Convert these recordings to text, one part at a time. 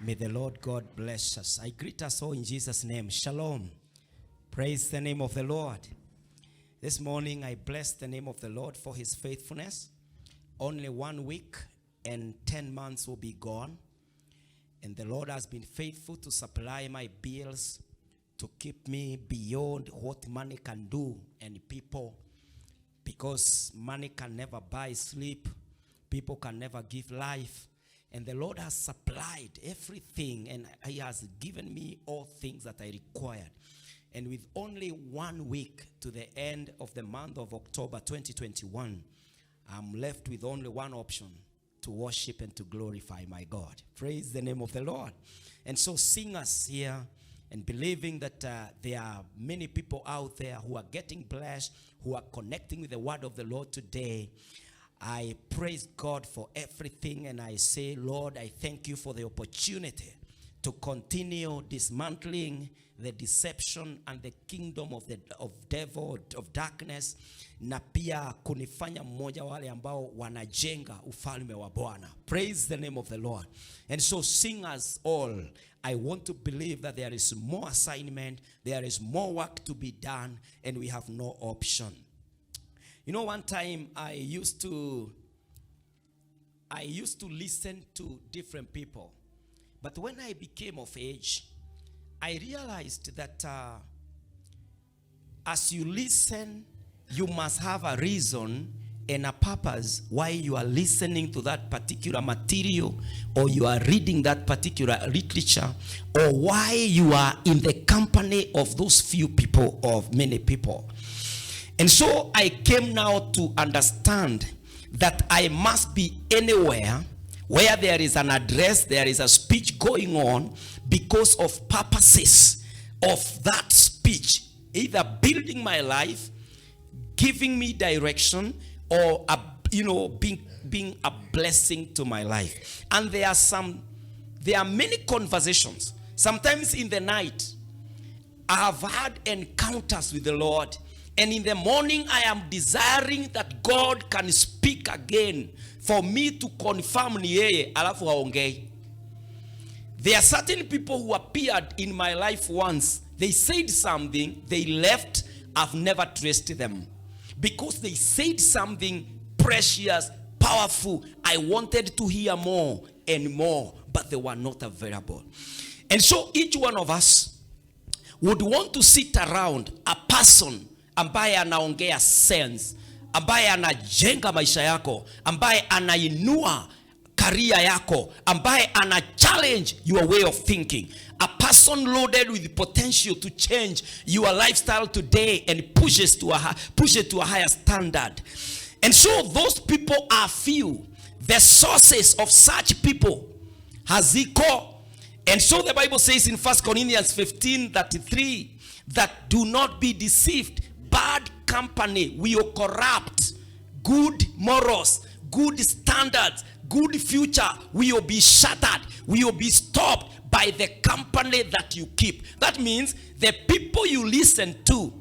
May the Lord God bless us. I greet us all in Jesus' name. Shalom. Praise the name of the Lord. This morning I bless the name of the Lord for his faithfulness. Only 1 week and 10 months will be gone. And the Lord has been faithful to supply my bills, to keep me beyond what money can do and people. Because money can never buy sleep. People can never give life. And the Lord has supplied everything, and he has given me all things that I required. And with only 1 week to the end of the month of October 2021, I'm left with only one option: to worship and to glorify my God. Praise the name of the Lord. And so singers here, and believing that there are many people out there who are getting blessed, who are connecting with the word of the Lord today, I praise God for everything, and I say, Lord, I thank you for the opportunity to continue dismantling the deception and the kingdom of devil, of darkness, na pia kunifanya mmoja wale ambao wanajenga ufalme wa Bwana. Praise the name of the Lord. And so singers all, I want to believe that there is more assignment, there is more work to be done, and we have no option. You know, one time I used to listen to different people. But when I became of age, I realized that as you listen, you must have a reason and a purpose why you are listening to that particular material, or you are reading that particular literature, or why you are in the company of those few people, of many people. And so I came now to understand that I must be anywhere where there is an address, there is a speech going on, because of purposes of that speech, either building my life, giving me direction, or being a blessing to my life. And there are many conversations. Sometimes in the night, I have had encounters with the Lord. And in the morning, I am desiring that God can speak again for me to confirm ni yeye alafu haongei. There are certain people who appeared in my life once. They said something, they left. I've never traced them. Because they said something precious, powerful. I wanted to hear more and more, but they were not available. And so each one of us would want to sit around a person ambaye anaongea sense, ambaye anajenga maisha yako, ambaye anainua career yako, ambaye ana challenge your way of thinking. A person loaded with potential to change your lifestyle today and push it to a higher standard. And so those people are few. The sources of such people haziko. And so the Bible says in 1 Corinthians 15:33 that do not be deceived. Bad company will corrupt good morals, good standards, good future will be shattered, will be stopped by the company that you keep. That means the people you listen to,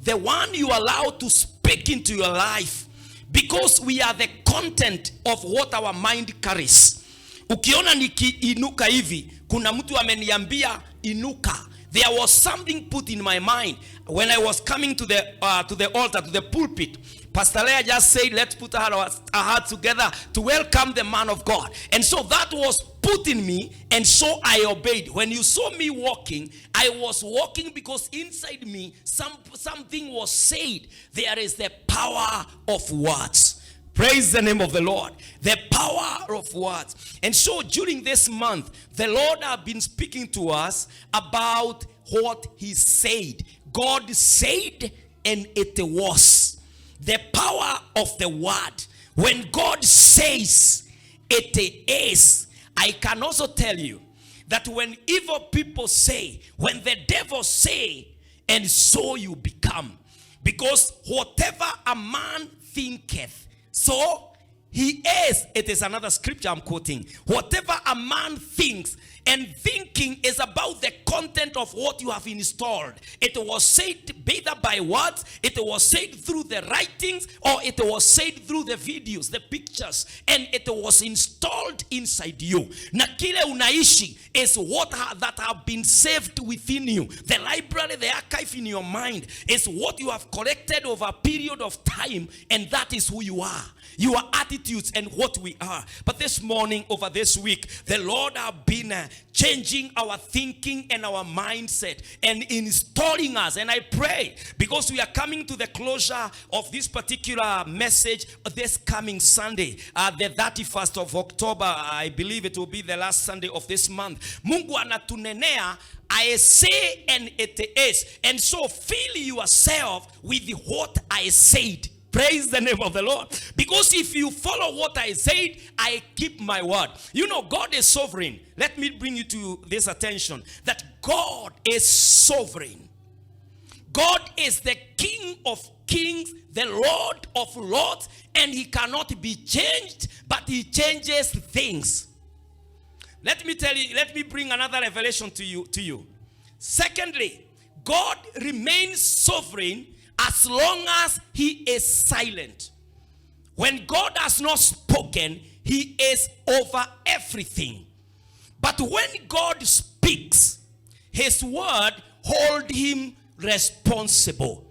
the one you allow to speak into your life, because we are the content of what our mind carries. Ukiona nikiinuka hivi, kuna mtu ameniambia inuka. There was something put in my mind when I was coming to the altar, to the pulpit. Pastor Leah just said, let's put our hearts together to welcome the man of God. And so that was put in me, and so I obeyed. When you saw me walking, I was walking because inside me something was said. There is the power of words. Praise the name of the Lord. The power of words. And so during this month, the Lord has been speaking to us about what he said. God said, and it was. The power of the word. When God says, it is. I can also tell you that when evil people say, when the devil say, and so you become. Because whatever a man thinketh, so he is, it is another scripture I'm quoting, whatever a man thinks, and thinking is about the content of what you have installed. It was said either by words, it was said through the writings, or it was said through the videos, the pictures, and it was installed inside you. Na kile unaishi is what that have been saved within you. The library, the archive in your mind is what you have collected over a period of time, and that is who you are. Your attitudes and what we are. But this morning, over this week, the Lord have been changing our thinking and our mindset and installing us. And I pray, because we are coming to the closure of this particular message this coming Sunday, the 31st of October, I believe it will be the last Sunday of this month. Mungu anatunenea, I say and it is. And so fill yourself with what I said. Praise the name of the Lord. Because if you follow what I said, I keep my word. You know, God is sovereign. Let me bring you to this attention. That God is sovereign. God is the King of kings, the Lord of lords, and he cannot be changed, but he changes things. Let me tell you, let me bring another revelation to you. Secondly, God remains sovereign as long as he is silent. When God has not spoken, he is over everything. But when God speaks, his word holds him responsible.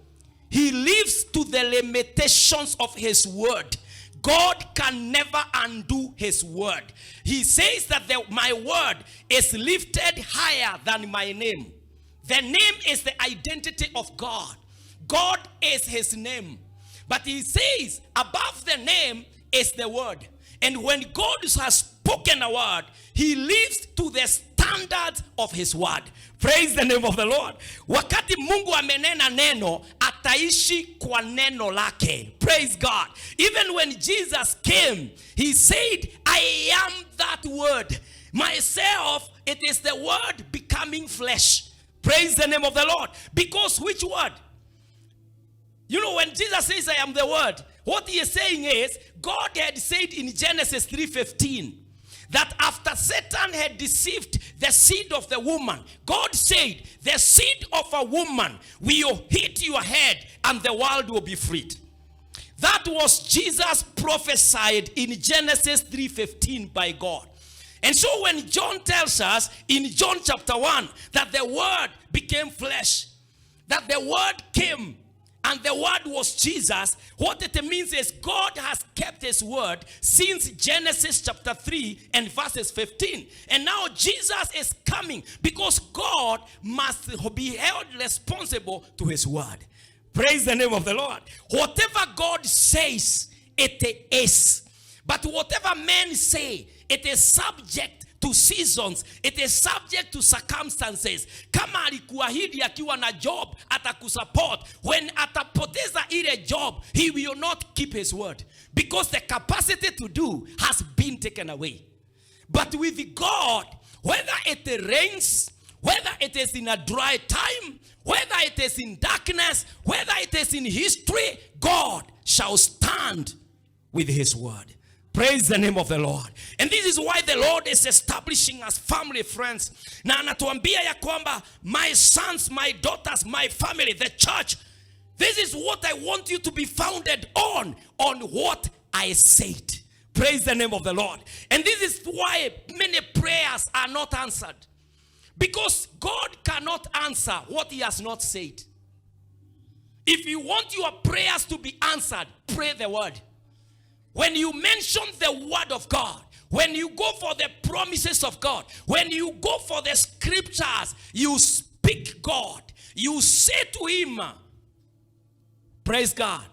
He lives to the limitations of his word. God can never undo his word. He says that my word is lifted higher than my name. The name is the identity of God. God is his name. But he says above the name is the word. And when God has spoken a word, he lives to the standards of his word. Praise the name of the Lord. Wakati Mungu amenena neno, ataishi kwa neno lake. Praise God. Even when Jesus came, he said, I am that word. Myself, it is the word becoming flesh. Praise the name of the Lord. Because which word? You know, when Jesus says, I am the word, what he is saying is, God had said in Genesis 3:15, that after Satan had deceived the seed of the woman, God said, the seed of a woman will hit your head and the world will be freed. That was Jesus prophesied in Genesis 3:15 by God. And so when John tells us in John chapter 1 that the word became flesh, that the word came, and the word was Jesus, what it means is God has kept his word since Genesis chapter 3 and verses 15. And now Jesus is coming because God must be held responsible to his word. Praise the name of the Lord. Whatever God says, it is. But whatever men say, it is subject to seasons. It is subject to circumstances. Kama alikuahidi akiwa na job, atakusupport. When atapoteza ile job, he will not keep his word. Because the capacity to do has been taken away. But with God, whether it rains, whether it is in a dry time, whether it is in darkness, whether it is in history, God shall stand with his word. Praise the name of the Lord. And this is why the Lord is establishing us family, friends. Na anatuambia ya kwamba, my sons, my daughters, my family, the church, this is what I want you to be founded on what I said. Praise the name of the Lord. And this is why many prayers are not answered. Because God cannot answer what he has not said. If you want your prayers to be answered, pray the word. When you mention the word of God, when you go for the promises of God, when you go for the scriptures, you speak God. You say to him, praise God.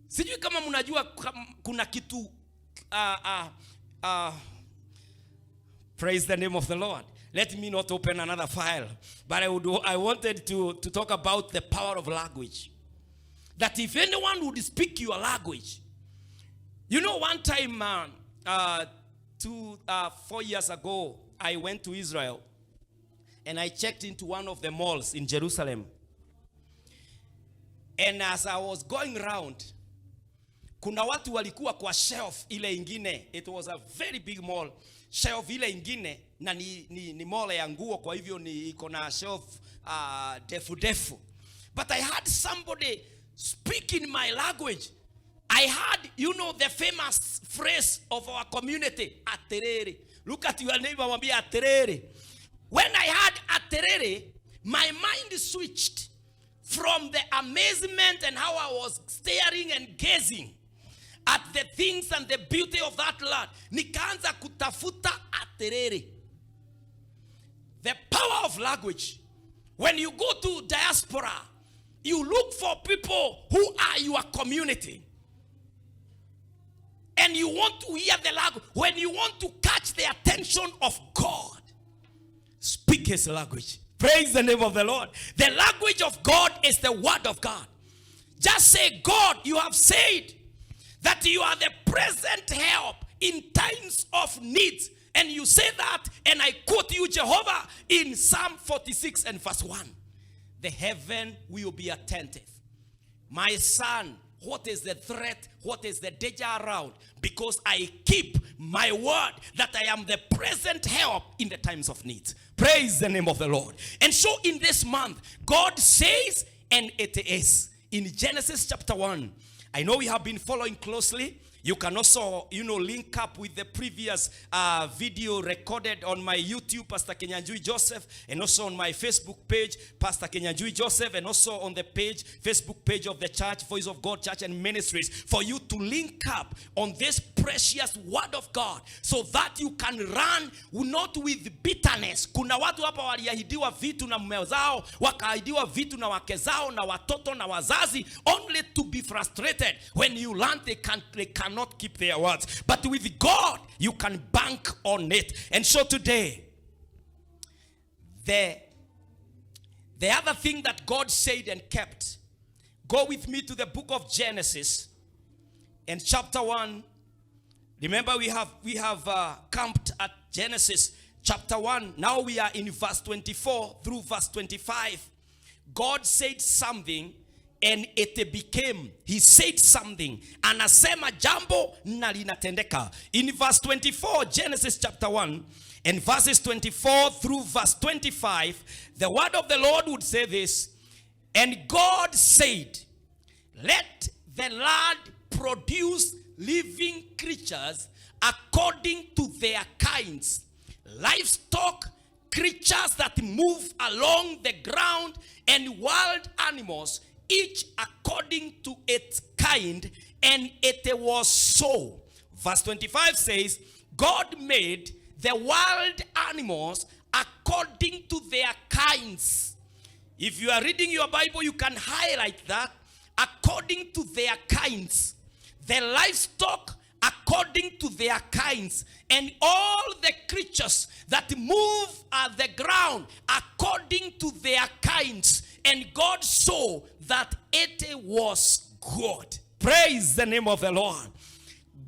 Sijui kama mnajua kuna kitu, praise the name of the Lord. Let me not open another file. But I wanted to talk about the power of language. That if anyone would speak your language. You know, one time, 4 years ago, I went to Israel. And I checked into one of the malls in Jerusalem. And as I was going around, Kuna watu walikuwa kwa shelf ile ingine. It was a very big mall. Shelf ile ingine na ni mall ya nguo, kwa hivyo ni iko na shelf defu. But I had somebody speak in my language. I heard, the famous phrase of our community, aterere. Look at your neighbor, mwambie aterere. When I heard aterere, my mind switched from the amazement and how I was staring and gazing at the things and the beauty of that land. Nikaanza kutafuta aterere. The power of language. When you go to diaspora, you look for people who are your community. And you want to hear the language. When you want to catch the attention of God, speak his language. Praise the name of the Lord. The language of God is the word of God. Just say, God, you have said that you are the present help in times of need. And you say that, and I quote you, Jehovah, in Psalm 46 and verse 1. The heaven will be attentive. My son, what is the threat? What is the danger around? Because I keep my word that I am the present help in the times of need. Praise the name of the Lord. And so in this month, God says, and it is. In Genesis chapter 1, I know we have been following closely. You can also, link up with the previous video recorded on my YouTube, Pastor Kinyanjui Joseph, and also on my Facebook page, Pastor Kinyanjui Joseph, and also on the Facebook page of the church, Voice of God Church and Ministries, for you to link up on this precious word of God, so that you can run not with bitterness. Kuna watu hapa waliahidiwa vitu na mume zao, wakaahidiwa vitu na wake zao na watoto na wazazi, only to be frustrated. When you learn, they cannot keep their words. But with God, you can bank on it. And so today, the other thing that God said and kept, go with me to the book of Genesis and chapter 1. Remember, we have camped at Genesis chapter 1. Now we are in verse 24 through verse 25. God said something, and it became. He said something. Anasema jambo na linatendeka. In verse 24, Genesis chapter 1, and verses 24 through verse 25, the word of the Lord would say this. And God said, let the land produce living creatures according to their kinds, livestock, creatures that move along the ground, and wild animals, each according to its kind. And it was so. Verse 25 says, God made the wild animals according to their kinds. If you are reading your Bible, you can highlight that. According to their kinds. The livestock according to their kinds. And all the creatures that move at the ground according to their kinds. And God saw that it was good. Praise the name of the Lord.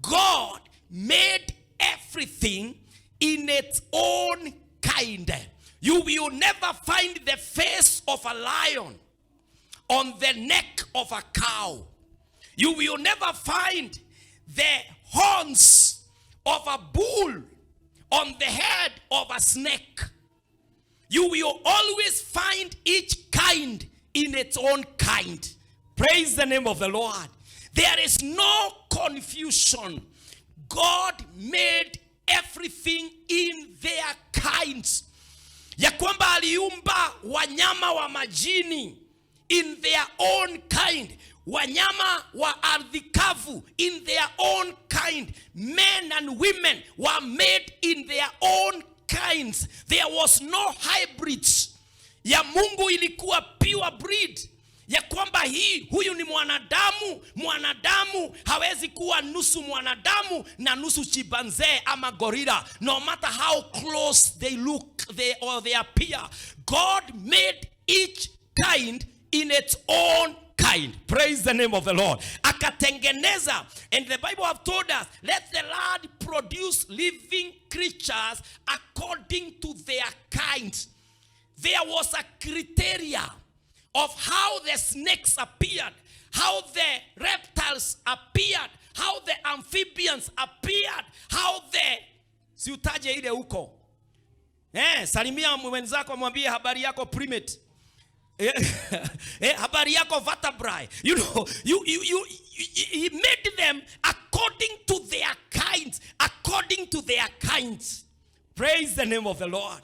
God made everything in its own kind. You will never find the face of a lion on the neck of a cow. You will never find the horns of a bull on the head of a snake. You will always find each kind in its own kind. Praise the name of the Lord. There is no confusion. God made everything in their kinds. Ya kwamba aliumba wanyama wa majini in their own kind. Wanyama wa ardhi kavu in their own kind. Men and women were made in their own kinds. There was no hybrids. Ya Mungu ilikuwa pure breed. Ya kwamba huyu ni mwanadamu. Mwanadamu hawezi kuwa nusu mwanadamu na nusu chimpanzee ama gorilla. No matter how close they look, they appear. God made each kind in its own kind. Praise the name of the Lord. Akatengeneza. And the Bible have told us, let the land produce living creatures according to their kinds. There was a criteria of how the snakes appeared, how the reptiles appeared, how the amphibians appeared, how the siutaje ile huko. Salimia mwenzako mwambie habari yako primate. Habari yako vertebrae. You know, he made them according to their kinds, according to their kinds. Praise the name of the Lord.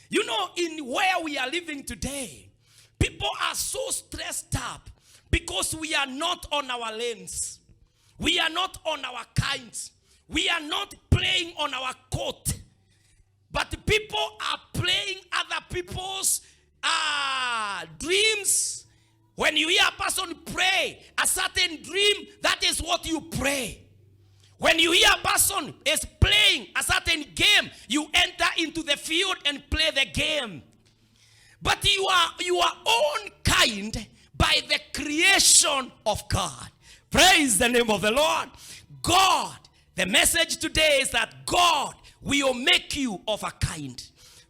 You know, in where we are living today, people are so stressed up because we are not on our lanes. We are not on our kinds. We are not playing on our court. But people are playing other people's dreams. When you hear a person pray a certain dream, that is what you pray. When you hear a person is playing a certain game, you enter into the field and play the game. But you are your own kind by the creation of God. Praise the name of the Lord. God, the message today is that God will make you of a kind.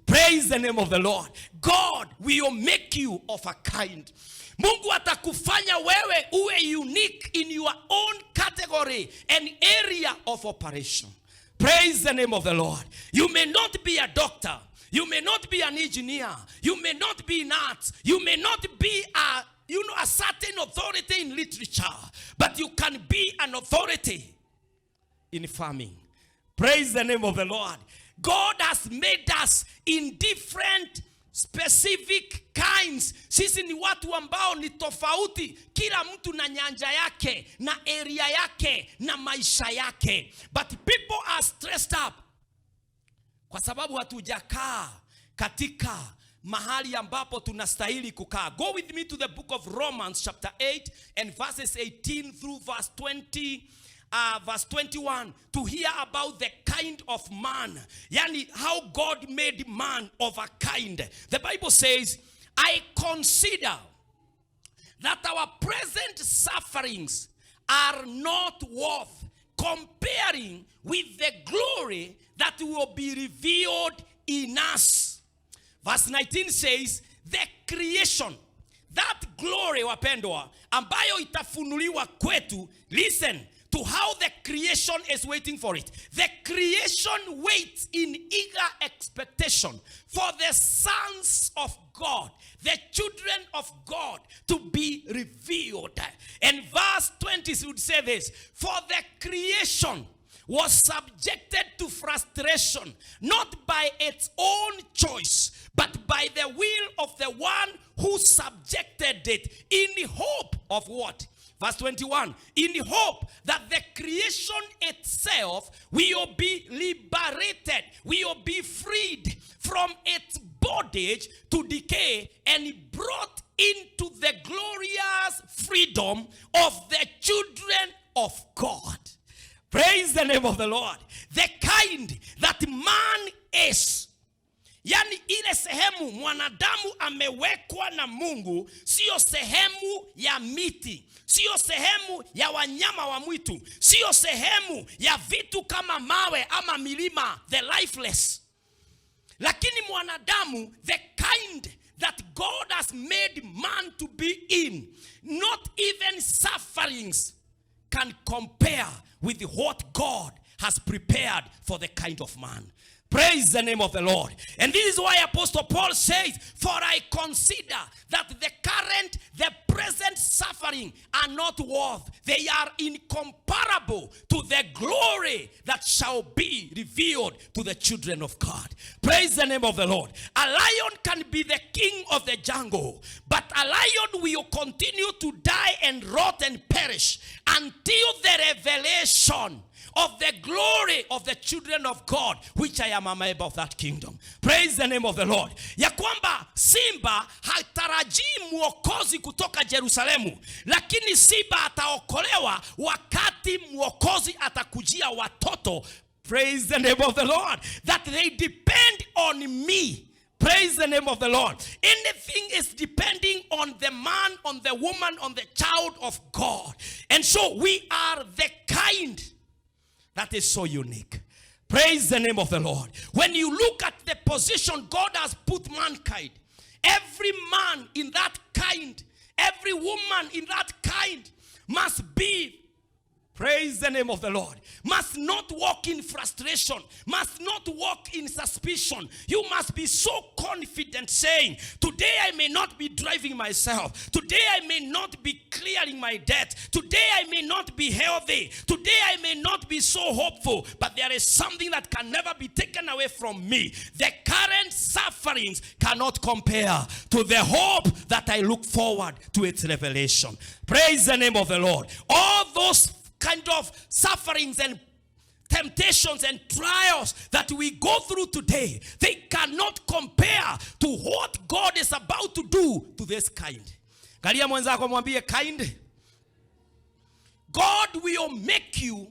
Praise the name of the Lord. God will make you of a kind. Mungu atakufanya wewe uwe unique in your own category and area of operation. Praise the name of the Lord. You may not be a doctor. You may not be an engineer. You may not be an arts. You may not be a certain authority in literature. But you can be an authority in farming. Praise the name of the Lord. God has made us in different specific kinds. Sisi ni watu ambao ni tofauti. Kila mtu na nyanja yake, na area yake, na maisha yake. But people are stressed up kwa sababu hatujakaa katika mahali ambapo tunastahili kukaa. Go with me to the book of Romans chapter 8 and verses 18 through verse 21 to hear about the kind of man. Yani how God made man of a kind. The Bible says, I consider that our present sufferings are not worth comparing with the glory that will be revealed in us. Verse 19 says, the creation, that glory wapendwa, ambayo itafunuliwa kwetu, listen to how the creation is waiting for it. The creation waits in eager expectation for the sons of God, the children of God, to be revealed. And verse 20 would say this, for the creation was subjected to frustration, not by its own choice, but by the will of the one who subjected it, in hope of what? Verse 21, in hope that the creation itself will be liberated, will be freed from its bondage to decay and brought into the glorious freedom of the children of God. Praise the name of the Lord. The kind that man is. Yani ile sehemu mwanadamu amewekwa na Mungu, sio sehemu ya miti, sio sehemu ya wanyama wa mwitu, sio sehemu ya vitu kama mawe ama milima, the lifeless. Lakini mwanadamu, the kind that God has made man to be in, not even sufferings can compare with what God has prepared for the kind of man. Praise the name of the Lord. And this is why Apostle Paul says, for I consider that the present suffering are not worth. They are incomparable to the glory that shall be revealed to the children of God. Praise the name of the Lord. A lion can be the king of the jungle, but a lion will continue to die and rot and perish until the revelation of the glory of the children of God, which I am a member of that kingdom. Praise the name of the Lord. Ya kwamba simba hatarajii mwokozi kutoka Jerusalemu, lakini simba ataokolewa wakati mwokozi atakujia watoto. Praise the name of the Lord. That they depend on me. Praise the name of the Lord. Anything is depending on the man, on the woman, on the child of God. And so we are the kind that is so unique. Praise the name of the Lord. When you look at the position God has put mankind, Every man in that kind, every woman in that kind must be, praise the name of the Lord, must not walk in frustration, must not walk in suspicion. You must be so confident saying, today I may not be driving myself. Today I may not be clearing my debt. Today I may not be healthy. Today I may not be so hopeful. But there is something that can never be taken away from me. The current sufferings cannot compare to the hope that I look forward to its revelation. Praise the name of the Lord. All those kind of sufferings and temptations and trials that we go through today, they cannot compare to what God is about to do to this kind. Galia mwenzako mwambie kind. God will make you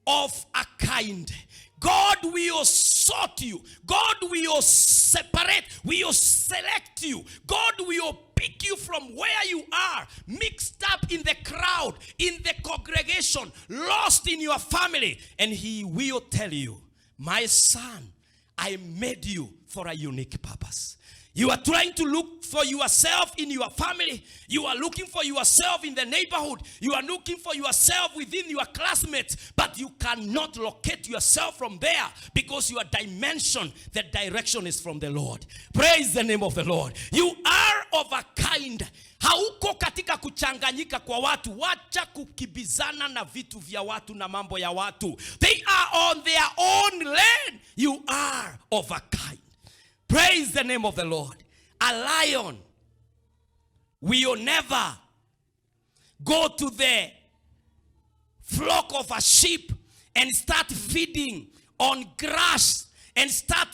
of a kind. God will sort you. God will separate, will select you. God will pick you from where you are, mixed up in the crowd, in the congregation, lost in your family. And he will tell you, my son, I made you for a unique purpose. You are trying to look for yourself in your family. You are looking for yourself in the neighborhood. You are looking for yourself within your classmates. But you cannot locate yourself from there because your dimension, the direction is from the Lord. Praise the name of the Lord. You are of a kind. Hauko katika kuchanganyika kwa watu. Wacha kukibizana na vitu vya watu na mambo ya watu. They are on their own lane. You are of a kind. Praise the name of the Lord. A lion will never go to the flock of a sheep and start feeding on grass and start,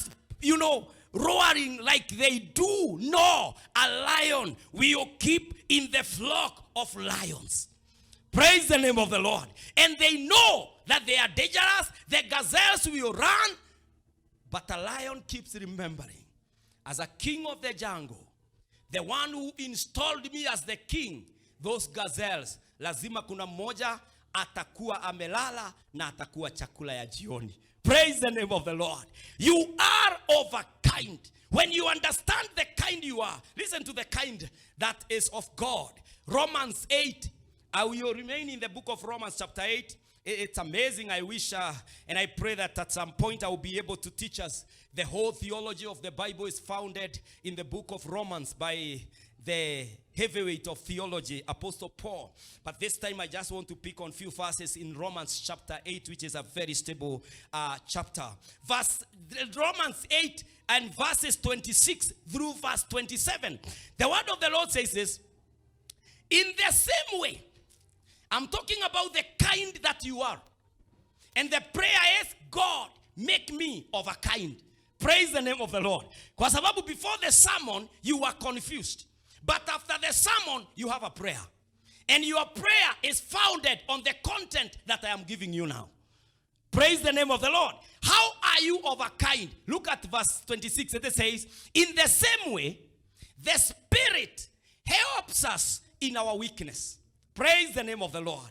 roaring like they do. No, a lion will keep in the flock of lions. Praise the name of the Lord. And they know that they are dangerous. The gazelles will run. But a lion keeps remembering, as a king of the jungle, the one who installed me as the king, those gazelles, lazima kuna mmoja atakuwa amelala na atakuwa chakula ya jioni. Praise the name of the Lord. You are of a kind. When you understand the kind you are, listen to the kind that is of God. Romans 8. I will remain in the book of Romans chapter 8. It's amazing. I wish and I pray that at some point I will be able to teach us. The whole theology of the Bible is founded in the book of Romans by the heavyweight of theology, Apostle Paul. But this time I just want to pick on a few verses in Romans chapter 8, which is a very stable chapter. Romans 8 and verses 26 through verse 27. The word of the Lord says this: in the same way, I'm talking about the kind that you are. And the prayer is, God, make me of a kind. Praise the name of the Lord. Kwa sababu before the sermon, you were confused. But after the sermon, you have a prayer. And your prayer is founded on the content that I am giving you now. Praise the name of the Lord. How are you of a kind? Look at verse 26. It says, in the same way, the Spirit helps us in our weakness. Praise the name of the Lord.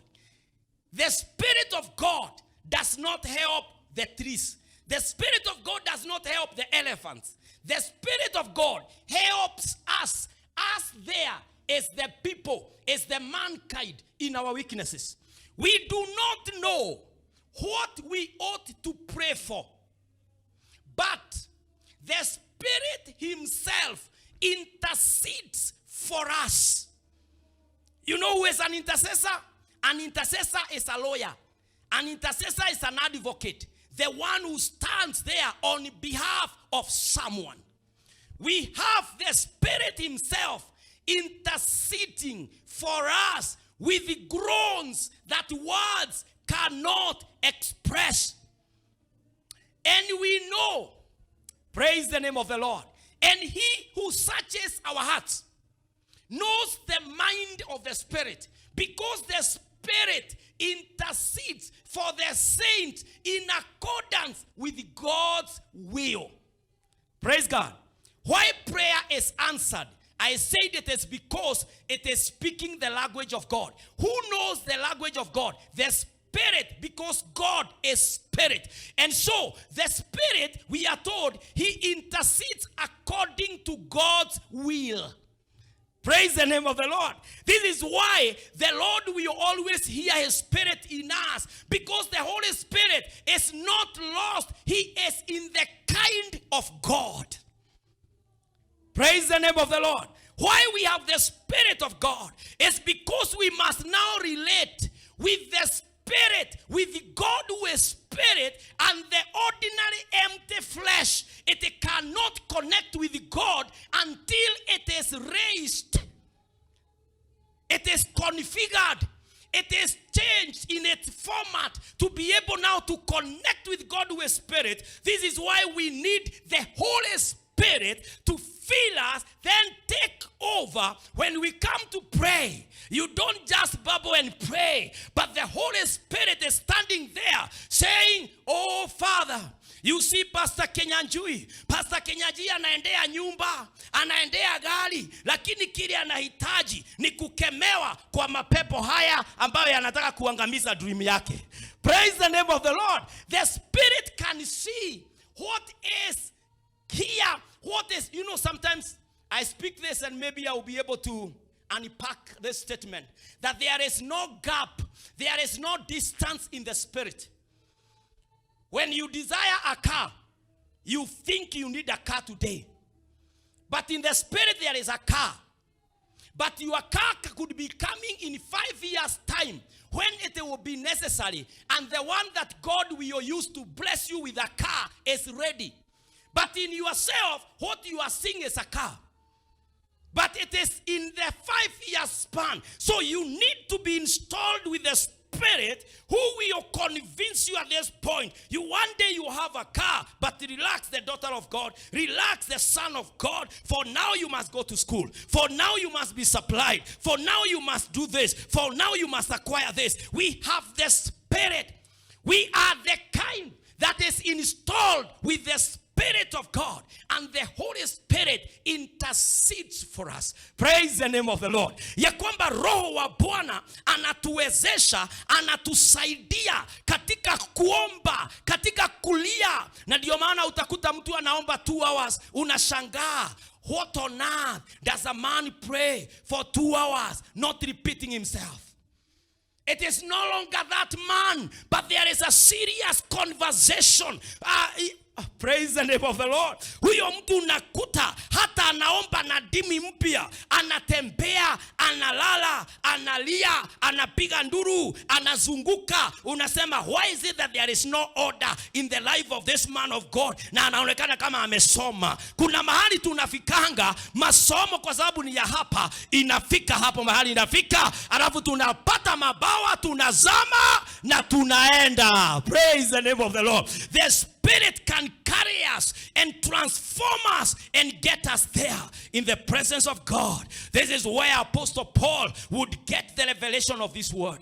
The Spirit of God does not help the trees. The Spirit of God does not help the elephants. The Spirit of God helps us. Us there is the people, is the mankind in our weaknesses. We do not know what we ought to pray for. But the Spirit himself intercedes for us. You know who is an intercessor? An intercessor is a lawyer. An intercessor is an advocate. The one who stands there on behalf of someone. We have the Spirit himself interceding for us with the groans that words cannot express. And we know, praise the name of the Lord, and he who searches our hearts knows the mind of the Spirit, because the Spirit intercedes for the saints in accordance with God's will. Praise God. Why prayer is answered, I said it is because it is speaking the language of God. Who knows the language of God? The Spirit spirit, because God is spirit. And so the spirit, we are told, he intercedes according to God's will. Praise the name of the Lord. This is why the Lord will always hear his spirit in us, because the Holy Spirit is not lost. He is in the kind of God. Praise the name of the Lord. Why we have the Spirit of God is because we must now relate with the Spirit, with God who is Spirit, and the ordinary empty flesh. It cannot connect with God until it is raised. It is configured. It is changed in its format to be able now to connect with God who is Spirit. This is why we need the Holy Spirit to fill us, then take over. When we come to pray, you don't just babble and pray, but the Holy Spirit is standing there saying, oh Father. You see Pastor Kinyanjui. Pastor Kinyajui anaendea nyumba, anaendea gari, lakini kile anahitaji ni kukemewa kwa mapepo haya ambayo yanataka kuangamiza dream yake. Praise the name of the Lord. The Spirit can see what is here. What is, sometimes I speak this and maybe I will be able to unpack this statement. That there is no gap, there is no distance in the Spirit. When you desire a car, you think you need a car today. But in the Spirit there is a car. But your car could be coming in 5 years' time when it will be necessary. And the one that God will use to bless you with a car is ready. But in yourself, what you are seeing is a car. But it is in the 5-year span. So you need to be installed with the Spirit who will convince you at this point. One day you have a car, but relax, the daughter of God. Relax, the son of God. For now you must go to school. For now you must be supplied. For now you must do this. For now you must acquire this. We have the Spirit. We are the kind that is installed with the Spirit of God, and the Holy Spirit intercedes for us. Praise the name of the Lord. Ya kwamba Roho wa Bwana anatuwezesha, anatusaidia katika kuomba, katika kulia. Na ndio maana utakuta mtu anaomba 2 hours, unashangaa. What on earth does a man pray for 2 hours, not repeating himself? It is no longer that man, but there is a serious conversation. Praise the name of the Lord. Huyo mtu unakuta hata anaomba na dimi mpya, anatembea, analala, analia, anapiga nduru, anazunguka. Unasema, why is it that there is no order in the life of this man of God? Na anaonekana kama amesoma. Kuna mahali tunafikanga masomo kwa sababu ni ya hapa, inafika hapo mahali inafika, alafu tunapata mabawa, tunazama na tunaenda. Praise the name of the Lord. The Spirit can carry us and transform us and get us there in the presence of God. This is where Apostle Paul would get the revelation of this word.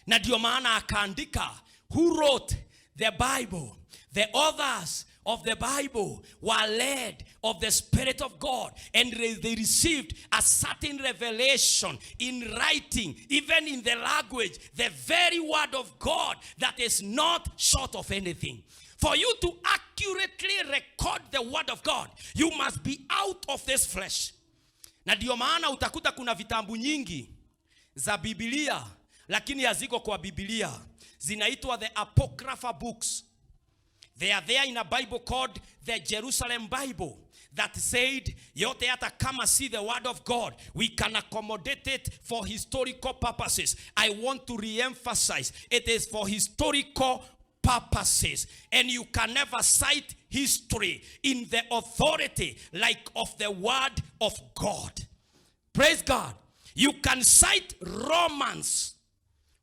Na ndio maana akaandika, who wrote the Bible? The authors of the Bible were led of the Spirit of God, and they received a certain revelation in writing, even in the language, the very word of God that is not short of anything. For you to accurately record the word of God, you must be out of this flesh. Na ndio maana utakuta kuna vitabu nyingi za Biblia, lakini haziko kwa Biblia. Zinaitwa the apocryphal books. They are there in a Bible called the Jerusalem Bible that said, yote hata kama see the word of God, we can accommodate it for historical purposes. I want to re-emphasize, it is for historical purposes. And you can never cite history in the authority like of the word of God. Praise God. You can cite Romans,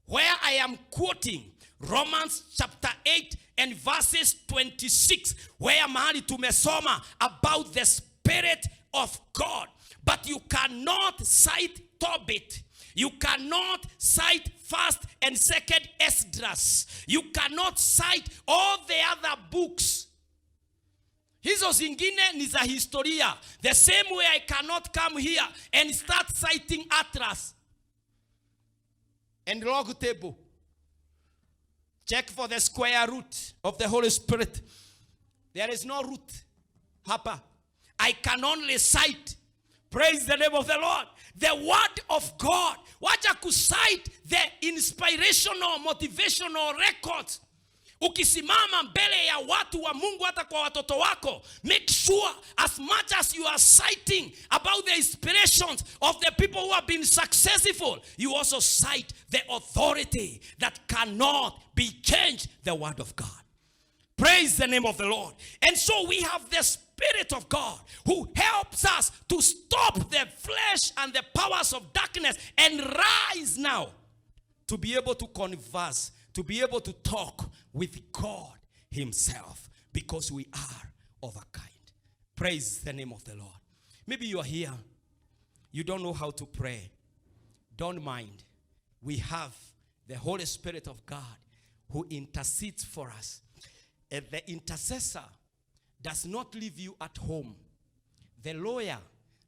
where I am quoting Romans chapter 8 and verses 26, where mahali tumesoma about the Spirit of God. But you cannot cite Tobit. You cannot cite 1st and 2nd Esdras. You cannot cite all the other books. Hizo zingine ni za historia. The same way I cannot come here and start citing Atlas and log table. Check for the square root of the Holy Spirit. There is no root. Hapa. I can only cite. Praise the name of the Lord. The word of God. Wacha kucite the inspirational, motivational records. Ukisimama mbele ya watu wa Mungu hata kwa watoto wako, make sure as much as you are citing about the inspirations of the people who have been successful, you also cite the authority that cannot be changed, the word of God. Praise the name of the Lord. And so we have the Spirit of God who helps us to stop the flesh and the powers of darkness and rise now to be able to converse, to be able to talk with God himself, because we are of a kind. Praise the name of the Lord. Maybe you are here, you don't know how to pray. Don't mind. We have the Holy Spirit of God who intercedes for us. And the intercessor does not leave you at home. The lawyer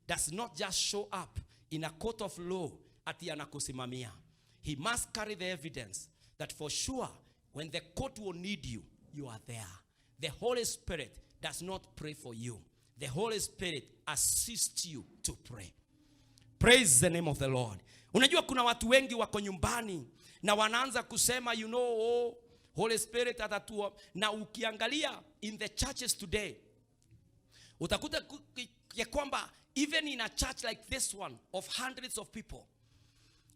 does not just show up in a court of law ati anakusimamia. He must carry the evidence that for sure when the court will need you, you are there. The Holy Spirit does not pray for you. The Holy Spirit assists you to pray. Praise the name of the Lord. Unajua kuna watu wengi wako nyumbani na wanaanza kusema, you know, oh, Holy Spirit atatua. Na ukiangalia in the churches today, utakuta ya kwamba even in a church like this one of hundreds of people,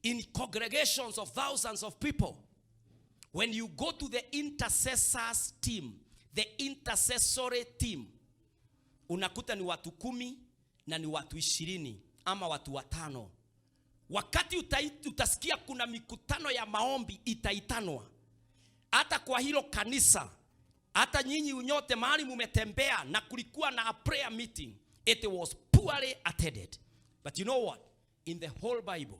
in congregations of thousands of people, when you go to the intercessors team, the intercessory team, unakuta ni watu 10 na ni watu 20 ama watu 5. Wakati utasikia kuna mikutano ya maombi itaitanwa, hata kwa hilo kanisa, hata nyinyi unyote mahali mumetembea na kulikuwa na a prayer meeting, it was poorly attended. But you know what? In the whole Bible,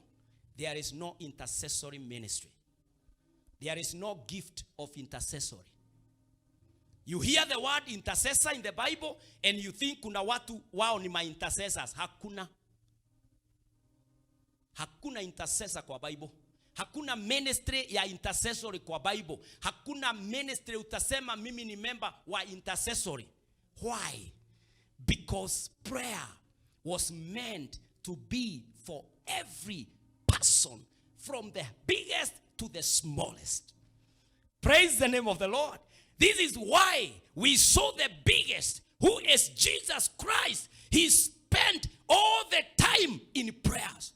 there is no intercessory ministry. There is no gift of intercessory. You hear the word intercessor in the Bible and you think kuna watu wao ni ma intercessors. Hakuna intercessor kwa Bible. Hakuna ministry ya intercessory kwa Bible. Hakuna ministry utasema mimi ni member wa intercessory. Why? Because prayer was meant to be for every person, from the biggest to the smallest. Praise the name of the Lord. This is why we saw the biggest, who is Jesus Christ. He spent all the time in prayers.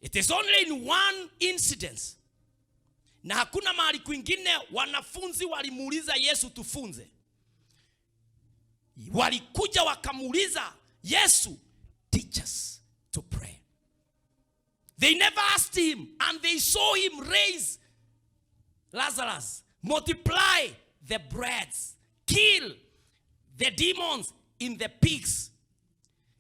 It is only in one incident. Na hakuna mahali kwingine wanafunzi walimuuliza Yesu tufunze. Walikuja wakamuuliza Yesu, teach us to pray. They never asked him, and they saw him raise Lazarus, multiply the breads, kill the demons in the pigs.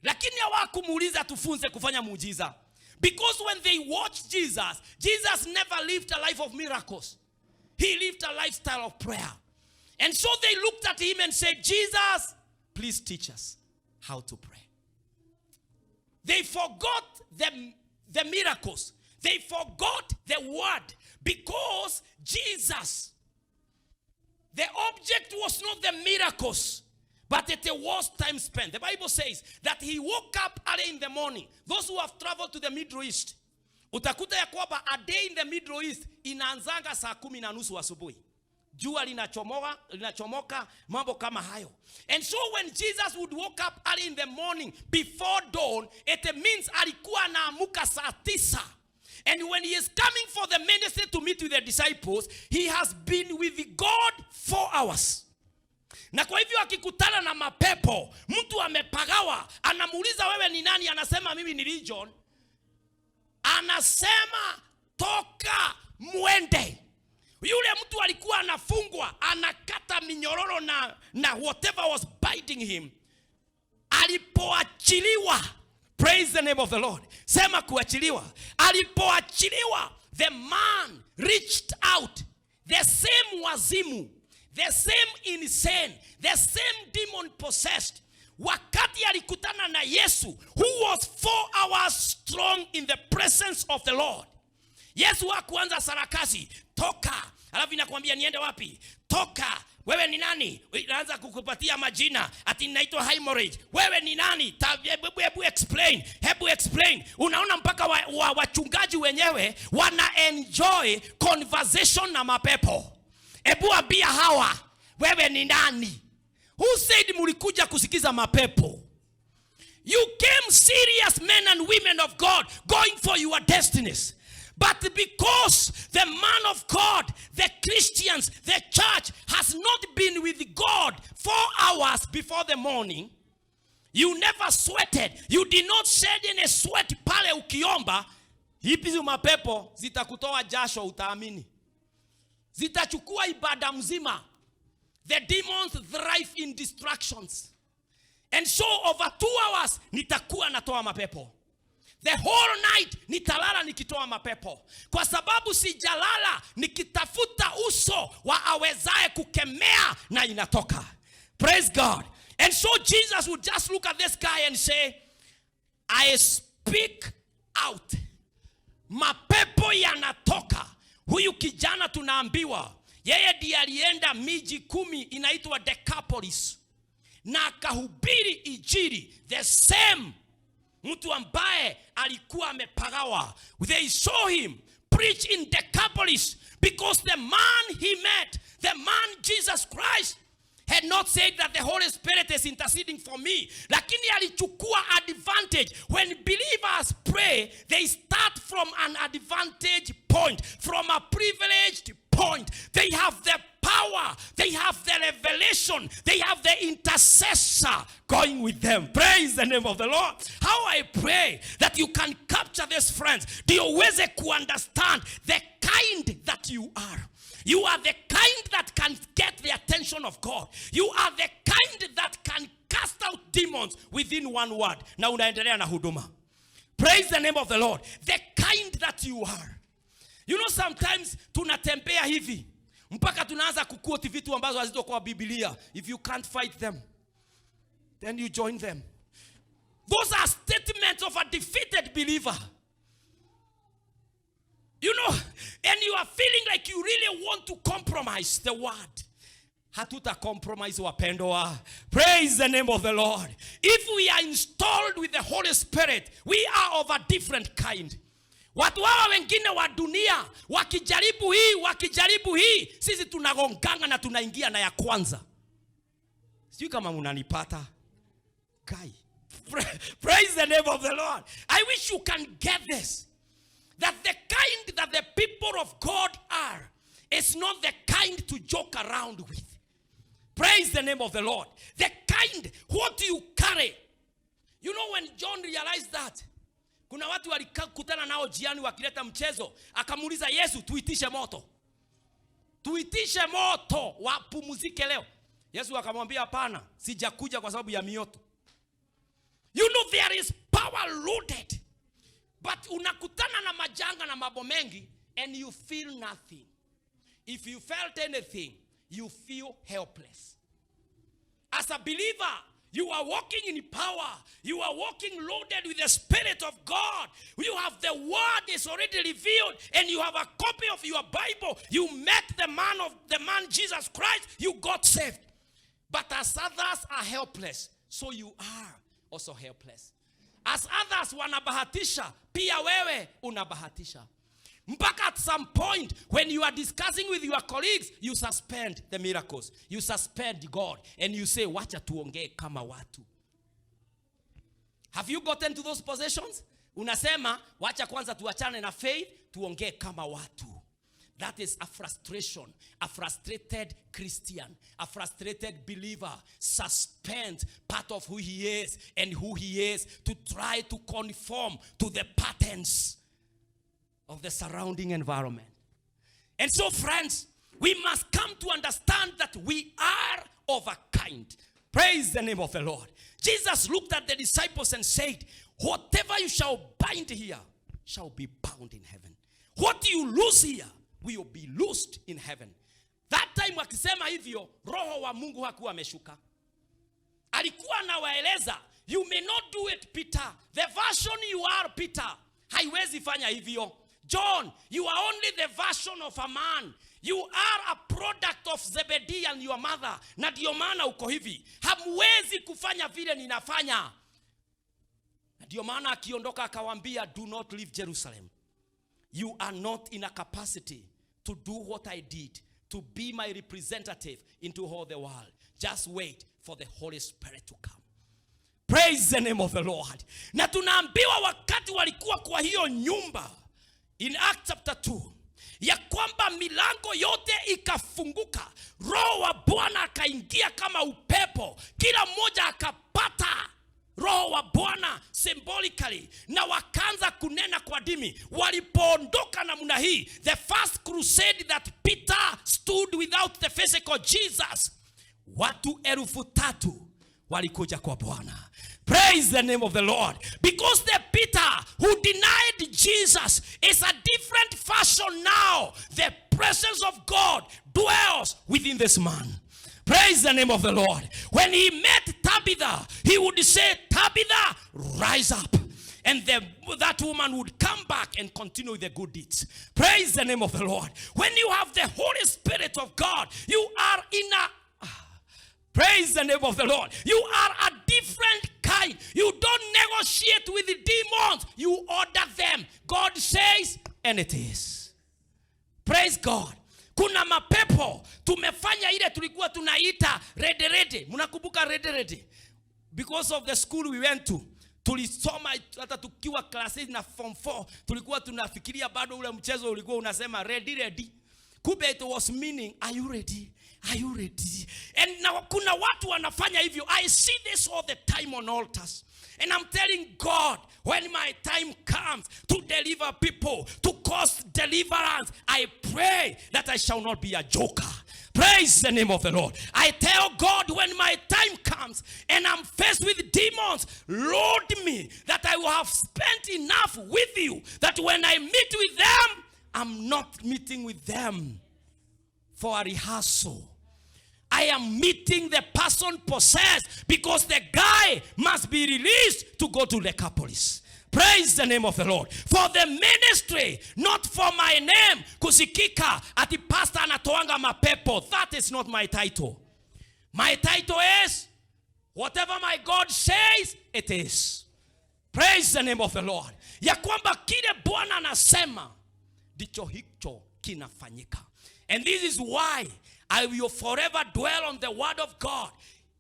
Lakini hawakumuuliza tufunze kufanya muujiza. Because when they watched Jesus, Jesus never lived a life of miracles. He lived a lifestyle of prayer. And so they looked at him and said, Jesus, please teach us how to pray. They forgot the miracles. They forgot the word, because Jesus, the object was not the miracles, but it was time spent. The Bible says that he woke up early in the morning. Those who have traveled to the Middle East, utakuta ya kwamba a day in the Middle East inaanzanga saa 10:30 asubuhi. Jua linachomoka, mambo kama hayo. And so when Jesus would wake up early in the morning before dawn, it means alikuwa anaamuka saa 9. And when he is coming for the ministry to meet with the disciples, he has been with God 4 hours. Na kwa hivyo akikutana na mapepo, mtu amepagawa, anamuuliza wewe ni nani? Anasema mimi ni Legion. Anasema toka muende. Yule mtu alikuwa anafungwa, anakata minyororo na whatever was biting him. Alipoachiliwa, praise the name of the Lord. Sema kuachiliwa. Alipoachiliwa, the man reached out. The same wazimu, the same insane, the same demon possessed. Wakati alikutana na Yesu, who was 4 hours strong in the presence of the Lord. Yesu hakuanza sarakasi, toka, Alafu inakwambia niende wapi? Toka. Wewe ni nani? Inaanza kukupatia majina. Ati ninaitwa hemorrhage. Wewe ni nani? Hebu explain. Unaona mpaka wachungaji wenyewe wana enjoy conversation na mapepo. Hebu ambia hawa, wewe ni nani? Who said mulikuja kusikiza mapepo? You came serious men and women of God going for your destinies. But because the man of God, the Christians, the church has not been with God 4 hours before the morning, you never sweated. You did not shed any sweat pale ukiomba. Hizi mapepo zitakutoa jasho utaamini. Zitachukua ibada mzima. The demons thrive in distractions. And so over 2 hours nitakuwa natoa mapepo. The whole night nitalala nikitoa mapepo. Kwa sababu sijalala nikitafuta uso wa awezaye kukemea na inatoka. Praise God. And so Jesus would just look at this guy and say, I speak out. Mapepo yanatoka. Huyu kijana tunaambiwa, yeye ndiye alienda miji 10 inaitwa Decapolis. Na akahubiri injili. The same mtu ambaye alikuwa amepagawa. They saw him preach in Decapolis because the man he met, the man Jesus Christ, had not said that the Holy Spirit is interceding for me. Lakini alichukua advantage. When believers pray, they start from an advantage point, from a privileged point. They have the power, they have the revelation, they have the intercessor going with them. Praise the name of the Lord. How I pray that you can capture this, friends. Do you uweze ku understand the kind that you are? You are the kind that can get the attention of God. You are the kind that can cast out demons within one word. Na unaendelea na huduma. Praise the name of the Lord. The kind that you are. You know, sometimes tunatembea hivi mpaka tunaanza kuquote vitu ambazo hazito kwa Biblia. If you can't fight them, then you join them. Those are statements of a defeated believer. You know, and you are feeling like you really want to compromise the word. Hatuta compromise wapendwa. Praise the name of the Lord. If we are installed with the Holy Spirit, we are of a different kind. Watu hawa wengine wa dunia wakijaribu hii, sisi tunagonganga na tunaingia na ya kwanza. Sio kama mnanipata. Guy. Praise the name of the Lord. I wish you can get this. That the kind that the people of God are is not the kind to joke around with. Praise the name of the Lord. The kind, what you carry. You know, when John realized that, kuna watu walikutana nao jiani wakileta mchezo, akamuuliza Yesu, tuitishe moto. Tuitishe moto wapumzike leo. Yesu akamwambia hapana, sijakuja kwa sababu ya mioto. You know, there is power loaded. But unakutana na majanga na mambo mengi and you feel nothing. If you felt anything, you feel helpless. As a believer, you are walking in power. You are walking loaded with the Spirit of God. You have the word is already revealed and you have a copy of your Bible. You met the man Jesus Christ. You got saved. But as others are helpless, so you are also helpless. As others wanabahatisha, pia wewe unabahatisha. Mpaka at some point, when you are discussing with your colleagues, you suspend the miracles. You suspend God. And you say, wacha tuongee kama watu. Have you gotten to those positions? Unasema, wacha kwanza tuachane na faith, tuongee kama watu. That is a frustration. A frustrated Christian. A frustrated believer. Suspends part of who he is and who he is to try to conform to the patterns of the surrounding environment. And so, friends, we must come to understand that we are of a kind. Praise the name of the Lord. Jesus looked at the disciples and said, whatever you shall bind here shall be bound in heaven. What you loose here will be loosed in heaven. That time wakisema hivyo, roho wa Mungu hakuwa ameshuka. Alikuwa anawaeleza, you may not do it, Peter. The version you are, Peter, haiwezi fanya hivyo. John, you are only the version of a man. You are a product of Zebedee and your mother. Na ndio maana uko hivi. Hamwezi kufanya vile ninafanya. Na ndio maana akiondoka akawaambia, do not leave Jerusalem. You are not in a capacity to do what I did, to be my representative into all the world. Just wait for the Holy Spirit to come. Praise the name of the Lord. Na tunaambiwa wakati walikuwa kwa hiyo nyumba, in Acts chapter 2, ya kwamba milango yote ikafunguka, Roho wa Bwana akaingia kama upepo, kila mmoja akapata Roho wa Bwana symbolically, na wakaanza kunena kwa dimi. Walipoondoka namna hii, the first crusade that Peter stood without the physical Jesus, watu 3,000 walikuja kwa Bwana. Praise the name of the Lord. Because the Peter who denied Jesus is a different fashion now. The presence of God dwells within this man. Praise the name of the Lord. When he met Tabitha, he would say, Tabitha, rise up. And that woman would come back and continue with the good deeds. Praise the name of the Lord. When you have the Holy Spirit of God, you are in a... Praise the name of the Lord. You are a different kind. You don't negotiate with the demons. You order them. God says, and it is. Praise God. Kuna mapepo. Tumefanya ile tulikuwa tunaita rede rede. Munakumbuka rede rede? Because of the school we went to. Tulisoma hata tukiwa classes na form 4. Tulikuwa tunafikiria bado ule mchezo ulikuwa unasema ready ready. Kumbe it was meaning, are you ready? Are you ready? And now kuna watu wanafanya hivyo. I see this all the time on altars. And I'm telling God, when my time comes to deliver people, to cause deliverance, I pray that I shall not be a joker. Praise the name of the Lord. I tell God, when my time comes and I'm faced with demons, load me, that I will have spent enough with you, that when I meet with them, I'm not meeting with them for a rehearsal. I am meeting the person possessed, because the guy must be released to go to Decapolis. Praise the name of the Lord. For the ministry, not for my name. Kusikika ati pastor anatoanga mapepo. That is not my title. My title is, whatever my God says, it is. Praise the name of the Lord. Ya kwamba kile Bwana anasema, dicho hicho kinafanyika. And this is why I will forever dwell on the word of God.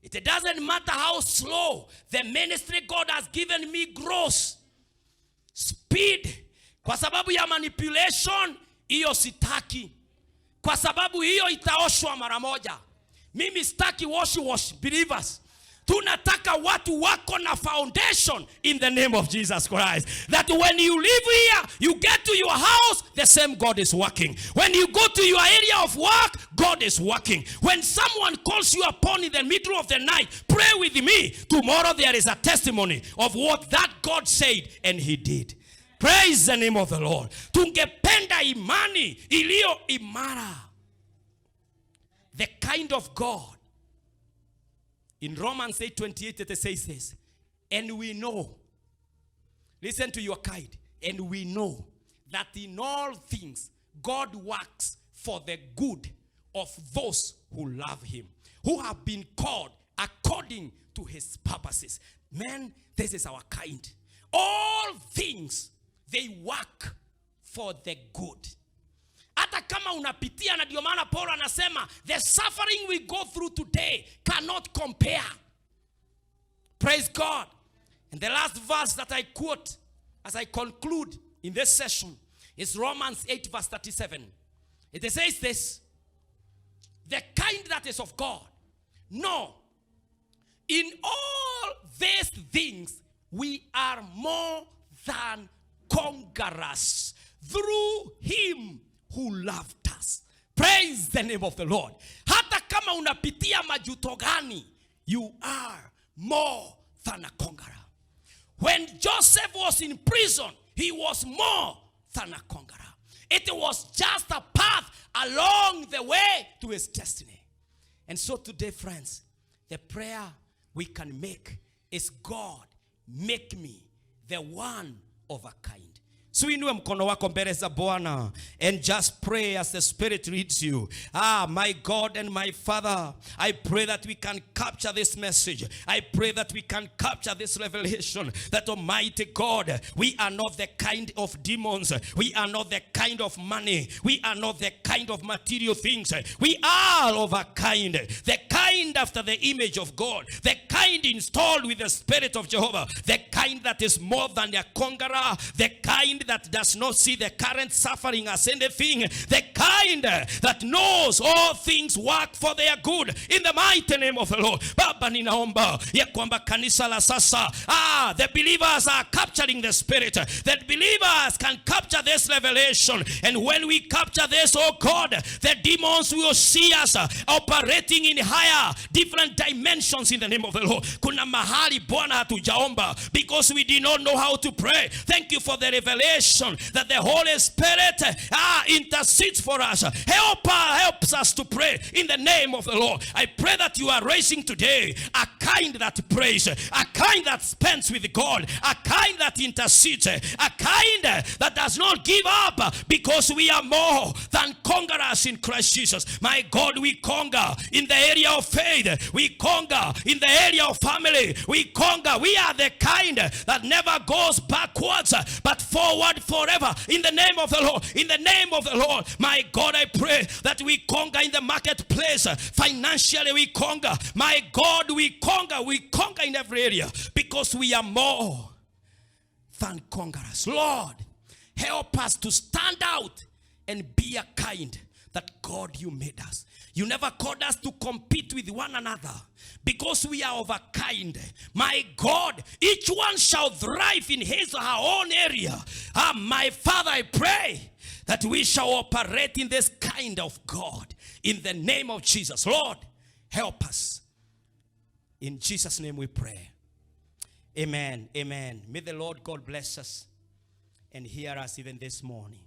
It doesn't matter how slow the ministry God has given me grows. Speed. Kwa sababu ya manipulation, hiyo sitaki. Kwa sababu hiyo itaoshwa mara moja. Mimi sitaki wash believers. Tunataka watu wako na foundation in the name of Jesus Christ. That when you live here, you get to your house, the same God is working. When you go to your area of work, God is working. When someone calls you upon in the middle of the night, pray with me. Tomorrow there is a testimony of what that God said and he did. Praise the name of the Lord. Tungependa imani iliyo imara. The kind of God. In Romans 8:28 it says this, and we know, listen to your guide, and we know that in all things God works for the good of those who love him, who have been called according to his purposes. Man, this is our kind. All things, they work for the good. Hata kama unapitia, na ndio maana Paul anasema, the suffering we go through today cannot compare. Praise God. And the last verse that I quote as I conclude in this session is Romans 8 verse 37. It says this, the kind that is of God. No, in all these things we are more than conquerors through him who loved us. Praise the name of the Lord. Hata kama unapitia majuto gani, you are more than a conqueror. When Joseph was in prison, he was more than a conqueror. It was just a path along the way to his destiny. And so today, friends, the prayer we can make is, God, make me the one of a kind. So inue mkono wako mbele za Bwana and just pray as the Spirit leads you. My God and my Father, I pray that we can capture this message. I pray that we can capture this revelation, that Almighty God, we are not the kind of demons. We are not the kind of money. We are not the kind of material things. We are of a kind. The kind after the image of God. The kind installed with the Spirit of Jehovah. The kind that is more than a conqueror. The kind that does not see the current suffering as anything. The kind that knows all things work for their good. In the mighty name of the Lord. Baba, ninaomba ya kwamba kanisa la sasa, the believers are capturing the Spirit. The believers can capture this revelation. And when we capture this, oh God, the demons will see us operating in higher, different dimensions in the name of the Lord. Kuna mahali Bwana hatujaomba because we did not know how to pray. Thank you for the revelation that the Holy Spirit intercedes for us. Helps us to pray in the name of the Lord. I pray that you are raising today a kind that prays, a kind that spends with God, a kind that intercedes, a kind that does not give up because we are more than conquerors in Christ Jesus. My God, we conquer in the area of faith. We conquer in the area of family. We conquer. We are the kind that never goes backwards but forward forever. In the name of the Lord. In the name of the Lord. My God, I pray that we conquer in the marketplace. Financially we conquer. My God, we conquer. We conquer in every area because we are more than conquerors. Lord, help us to stand out and be a kind that God you made us. You never called us to compete with one another because we are of a kind. My God, each one shall thrive in his or her own area. My Father, I pray that we shall operate in this kind of God in the name of Jesus. Lord, help us. In Jesus' name we pray. Amen. Amen. May the Lord God bless us and hear us even this morning.